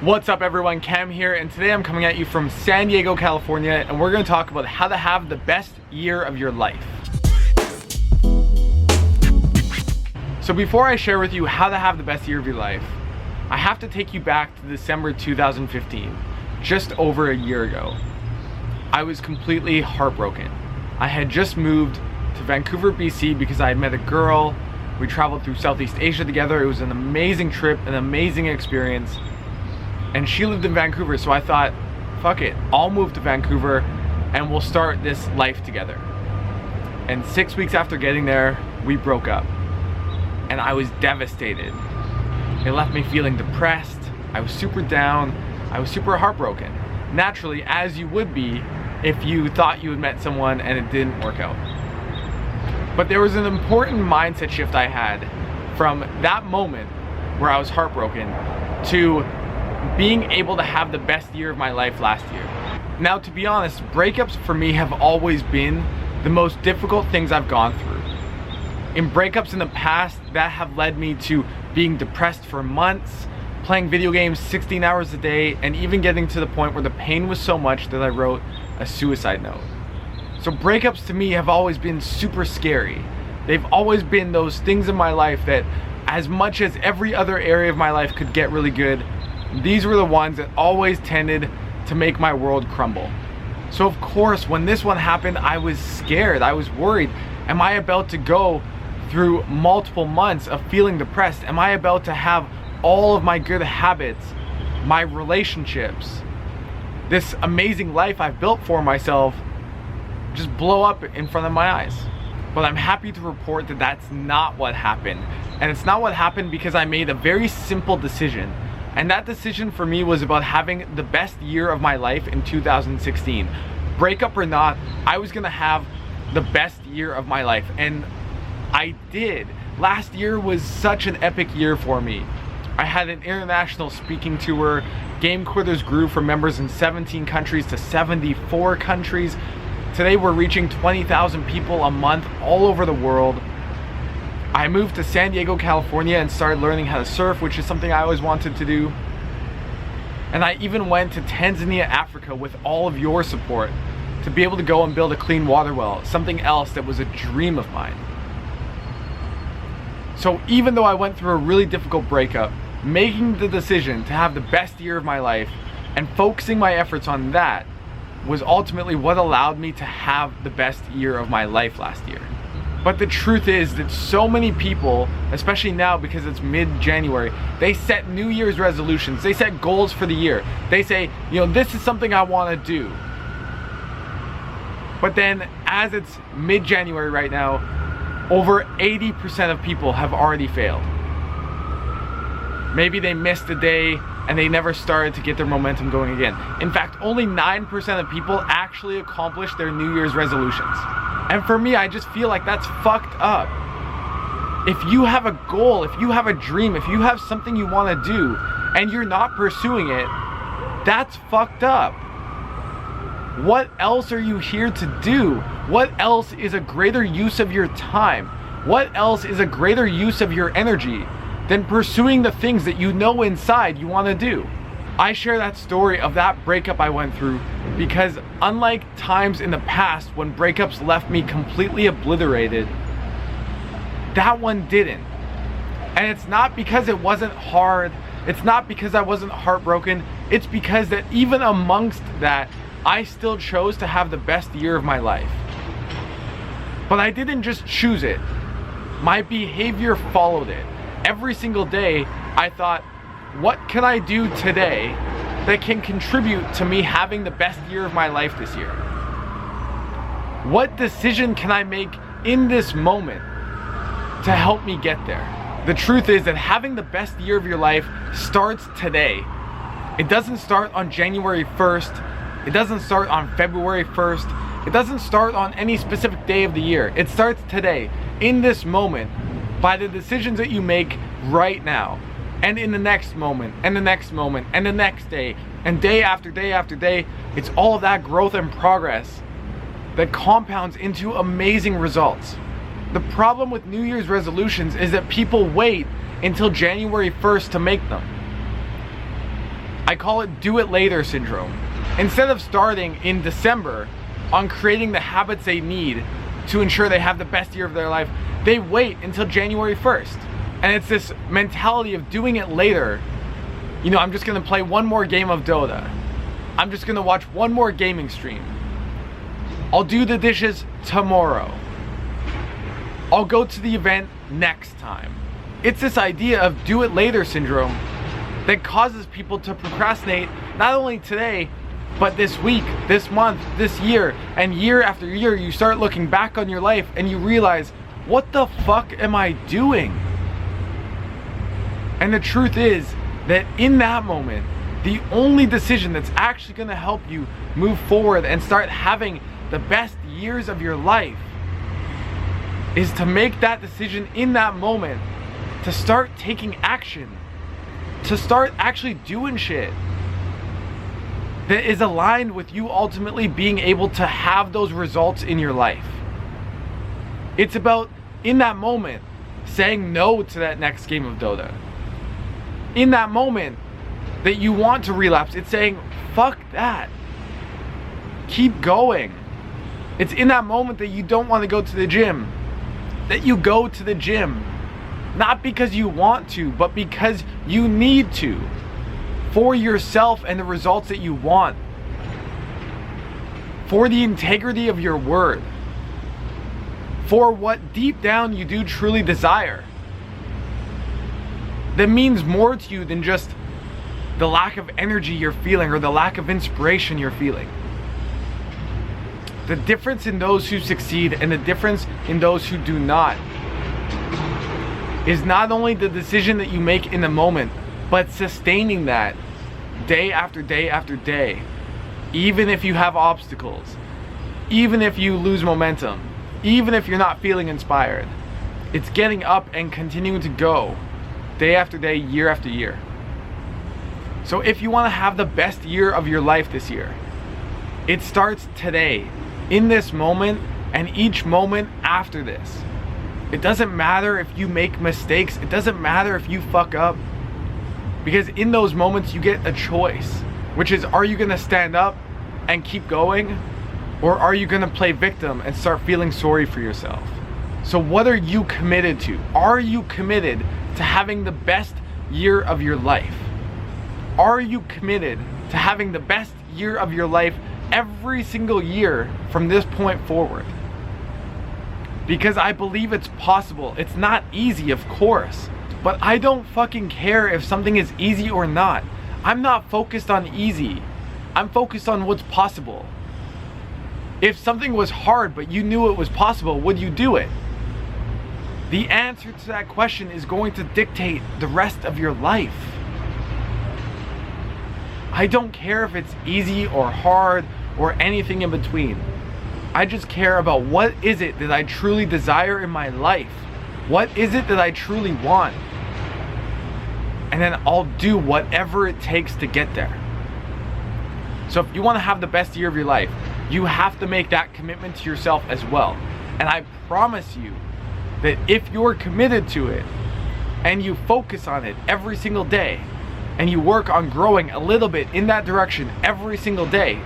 What's up everyone, Cam here, and today I'm coming at you from San Diego, California, and we're going to talk about how to have the best year of your life. So before I share with you how to have the best year of your life, I have to take you back to December 2015, just over a year ago. I was completely heartbroken. I had just moved to Vancouver, BC because I had met a girl. We traveled through Southeast Asia together. It was an amazing trip, an amazing experience. And she lived in Vancouver, so I thought, fuck it, I'll move to Vancouver and we'll start this life together. And 6 weeks after getting there, we broke up. And I was devastated. It left me feeling depressed. I was super down. I was super heartbroken. Naturally, as you would be if you thought you had met someone and it didn't work out. But there was an important mindset shift I had from that moment where I was heartbroken to being able to have the best year of my life last year. Now, to be honest, breakups for me have always been the most difficult things I've gone through. In breakups in the past, that have led me to being depressed for months, playing video games 16 hours a day, and even getting to the point where the pain was so much that I wrote a suicide note. So breakups to me have always been super scary. They've always been those things in my life that, as much as every other area of my life could get really good, these were the ones that always tended to make my world crumble. So of course, when this one happened, I was scared, I was worried. Am I about to go through multiple months of feeling depressed? Am I about to have all of my good habits, my relationships, this amazing life I've built for myself, just blow up in front of my eyes? But I'm happy to report that that's not what happened. And it's not what happened because I made a very simple decision. And that decision for me was about having the best year of my life in 2016. Breakup or not, I was gonna have the best year of my life. And I did. Last year was such an epic year for me. I had an international speaking tour. Game Quitters grew from members in 17 countries to 74 countries. Today we're reaching 20,000 people a month all over the world. I moved to San Diego, California and started learning how to surf, which is something I always wanted to do. And I even went to Tanzania, Africa with all of your support to be able to go and build a clean water well, something else that was a dream of mine. So even though I went through a really difficult breakup, making the decision to have the best year of my life and focusing my efforts on that was ultimately what allowed me to have the best year of my life last year. But the truth is that so many people, especially now because it's mid-January, they set New Year's resolutions, they set goals for the year. They say, this is something I want to do. But then as it's mid-January right now, over 80% of people have already failed. Maybe they missed a day and they never started to get their momentum going again. In fact, only 9% of people actually accomplished their New Year's resolutions. And for me, I just feel like that's fucked up. If you have a goal, if you have a dream, if you have something you want to do and you're not pursuing it, that's fucked up. What else are you here to do? What else is a greater use of your time? What else is a greater use of your energy than pursuing the things that you know inside you want to do? I share that story of that breakup I went through because unlike times in the past when breakups left me completely obliterated, that one didn't. And it's not because it wasn't hard, it's not because I wasn't heartbroken, it's because that even amongst that, I still chose to have the best year of my life. But I didn't just choose it. My behavior followed it. Every single day, I thought, what can I do today that can contribute to me having the best year of my life this year? What decision can I make in this moment to help me get there? The truth is that having the best year of your life starts today. It doesn't start on January 1st. It doesn't start on February 1st. It doesn't start on any specific day of the year. It starts today, in this moment, by the decisions that you make right now. And in the next moment, and the next moment, and the next day, and day after day after day, it's all of that growth and progress that compounds into amazing results. The problem with New Year's resolutions is that people wait until January 1st to make them. I call it do it later syndrome. Instead of starting in December on creating the habits they need to ensure they have the best year of their life, they wait until January 1st. And it's this mentality of doing it later. You know, I'm just gonna play one more game of Dota. I'm just gonna watch one more gaming stream. I'll do the dishes tomorrow. I'll go to the event next time. It's this idea of do it later syndrome that causes people to procrastinate not only today, but this week, this month, this year, and year after year. You start looking back on your life and you realize, what the fuck am I doing? And the truth is that in that moment, the only decision that's actually gonna help you move forward and start having the best years of your life is to make that decision in that moment, to start taking action, to start actually doing shit that is aligned with you ultimately being able to have those results in your life. It's about, in that moment, saying no to that next game of Dota. In that moment that you want to relapse, it's saying, fuck that. Keep going. It's in that moment that you don't want to go to the gym, that you go to the gym. Not because you want to, but because you need to. For yourself and the results that you want. For the integrity of your word. For what deep down you do truly desire. That means more to you than just the lack of energy you're feeling or the lack of inspiration you're feeling. The difference in those who succeed and the difference in those who do not is not only the decision that you make in the moment, but sustaining that day after day after day. Even if you have obstacles, even if you lose momentum, even if you're not feeling inspired, it's getting up and continuing to go day after day, year after year. So if you want to have the best year of your life this year, it starts today, in this moment, and each moment after this. It doesn't matter if you make mistakes. It doesn't matter if you fuck up. Because in those moments you get a choice, which is, are you gonna stand up and keep going? Or are you gonna play victim and start feeling sorry for yourself? So what are you committed to? Are you committed to having the best year of your life? Are you committed to having the best year of your life every single year from this point forward? Because I believe it's possible. It's not easy, of course, but I don't fucking care if something is easy or not. I'm not focused on easy. I'm focused on what's possible. If something was hard but you knew it was possible, would you do it? The answer to that question is going to dictate the rest of your life. I don't care if it's easy or hard or anything in between. I just care about what is it that I truly desire in my life. What is it that I truly want? And then I'll do whatever it takes to get there. So if you want to have the best year of your life, you have to make that commitment to yourself as well. And I promise you that if you're committed to it and you focus on it every single day and you work on growing a little bit in that direction every single day,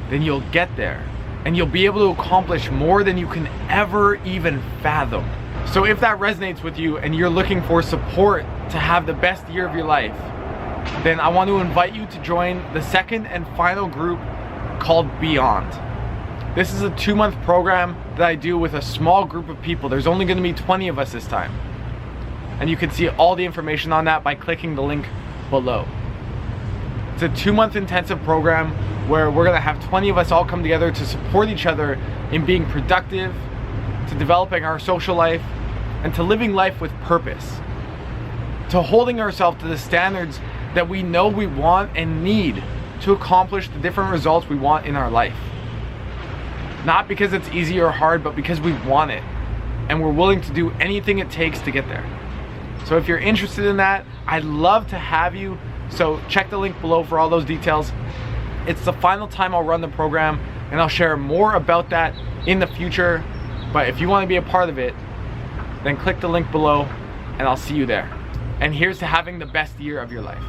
then you'll get there and you'll be able to accomplish more than you can ever even fathom. So if that resonates with you and you're looking for support to have the best year of your life, then I want to invite you to join the second and final group called Beyond. This is a 2-month program that I do with a small group of people. There's only going to be 20 of us this time. And you can see all the information on that by clicking the link below. It's a 2-month intensive program where we're going to have 20 of us all come together to support each other in being productive, to developing our social life, and to living life with purpose. To holding ourselves to the standards that we know we want and need to accomplish the different results we want in our life. Not because it's easy or hard, but because we want it. And we're willing to do anything it takes to get there. So if you're interested in that, I'd love to have you. So check the link below for all those details. It's the final time I'll run the program, and I'll share more about that in the future. But if you want to be a part of it, then click the link below and I'll see you there. And here's to having the best year of your life.